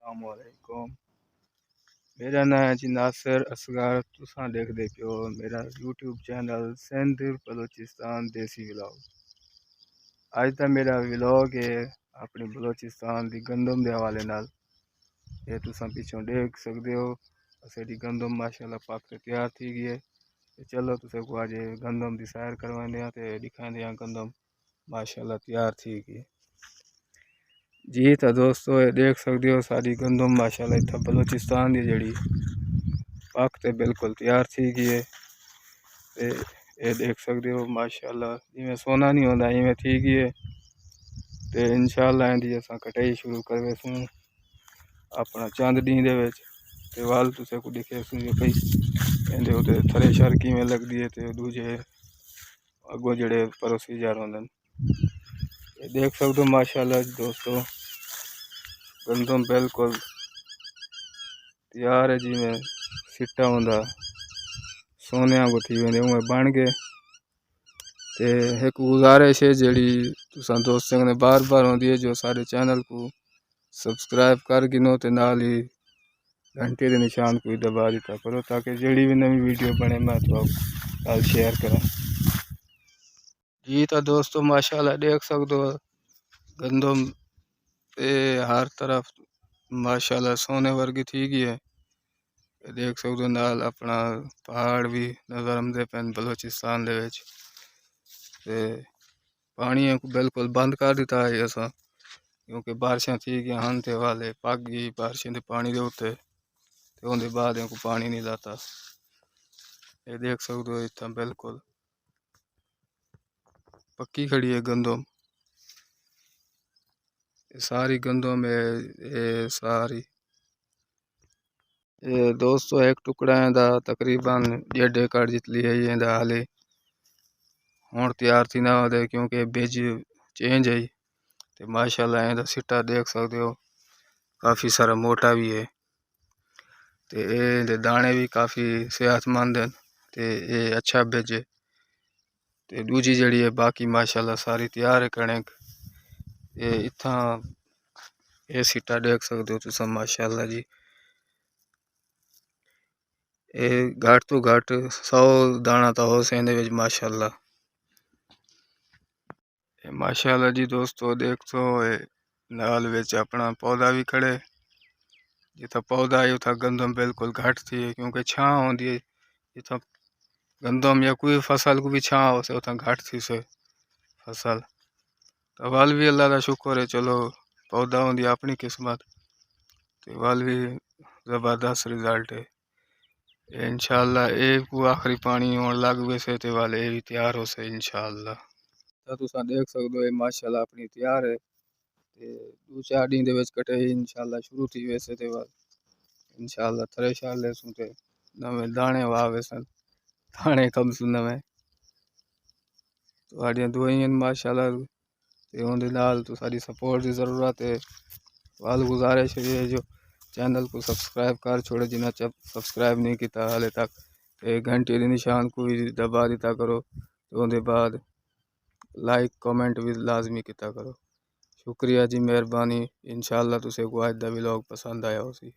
अस्सलामुअलैकुम। मेरा नाम है जी नासिर असगर। तुसां देखदे पियो मेरा यूट्यूब चैनल सिंध बलोचिस्तान देसी व्लॉग। अज का मेरा व्लॉग है अपनी बलोचिस्तान की गंदम के हवाले नाल। ये तुसां पिछों देख सकते हो असाडी गंदम माशाल्लाह पक के तैयार थी गई है। चलो तुसे को आज गंदम की सैर करवाने ते दिखाने गंदम माशाल्लाह तैयार थी गई। जी तो दोस्तों ये देख सकते हो सारी गंदम माशाल्लाह इतना बलोचिस्तान की जड़ी पक ते बिल्कुल तैयार थी गई है। ये देख सकते हो माशाल्लाह जिमें सोना नहीं होता इवें थी गई है। तो इंशाल्लाह इंदी असां कटाई शुरू कर वैसूँ अपना चंद डी दे वाल तुसे को दिखे भाई इंदे उत्ते थ्रेशर किवें लगदी है ते दूजे अगों जड़े प्रोसीजर होंदे ये देख सकते हो माशाल्लाह दोस्तों गंदम बिल्कुल तैयार है। जिमें सिट्टा होंदा सोने को थी वेंदे उवें बन गए। ते एक गुजारिश है जड़ी तुसां दोस्तों ने बार बार होंदी है जो सारे चैनल को सब्सक्राइब कर गिनो ते नाल ही घंटे के निशान को दबा दिता करो ताकि जड़ी भी नवी वीडियो बने मैं तो नाल शेयर करा। जी तो दोस्तों माशाल्लाह देख सकते हो गंदम हर तरफ माशाल्लाह सोने वर्गी थी गई है। देख सकते हो नाल अपना पहाड़ भी नजर आते पैन बलोचिस्तान दे विच। ते पानी को बिल्कुल बंद कर दिता है असा क्योंकि बारिशां थी गई हाँ ते वाले पक गई बारिशें के पानी के उत्ते ते उनके बाद को पानी नहीं लाता। ये देख सकते हो इतना बिल्कुल पक्की खड़ी है गंदम। सारी गंदम है ये सारी। ये दोस्तों एक टुकड़ा दा तकरीबन 1.5 एकड़ जितली है ये हाले हुण तैयार थी ना होते क्योंकि बिज चेंज है। तो माशाल्लाह इंदा सिट्टा देख सकते हो काफ़ी सारा मोटा भी है। तो ये दाने भी काफ़ी सेहतमंद हैं। तो ये अच्छा बिज है। तो दूजी जड़ी है बाकी माशाल्लाह सारी तैयार है कणक। ये इतना ये सिट्टा देख सकते हो तुम माशाल्लाह जी। ये घट तो घट 100 दाना तो हो से माशाल्लाह। माशाल्लाह जी दोस्तों देख तो नाल विच अपना पौधा भी खड़े जिथा पौधा है उथा गंदम बिल्कुल घट थी है क्योंकि छां होंदी है। जिथा गंदम या कोई फसल को भी छां हो से उथा घट थी से फसल। तो वाल भी अल्लाह का शुक्र है चलो पौधा होंदी अपनी किस्मत तो वाल भी जबरदस्त रिजल्ट है। इंशाल्लाह एक को आखिरी पानी होने लग वैसे तो वाले भी तैयार हो से इंशाल्लाह। तो तुसा देख सकते हो माशाल्लाह अपनी तैयार है। ते 2-4 दिन दे विच कटाई इंशाल्लाह शुरू थी वैसे ते बाद इंशाल्लाह थ्रेशर लेसूं ते नवे दाने वाह वैसन दाने कम सु नवे तुहाडियां दुआइयां माशाल्लाह ते उनदे नाल तुसाडी सपोर्ट की जरूरत है। वाल गुजारिश है जो चैनल को सब्सक्राइब कर छोड़े जिन्हें सब्सक्राइब नहीं किया हाले तक ते घंटे के निशान को भी दबा दिता करो। तो उनके बाद लाइक कमेंट भी लाजमी किया करो। शुक्रिया जी मेहरबानी। इंशाल्लाह तुसे को आज दा व्लॉग पसंद आया हो सी।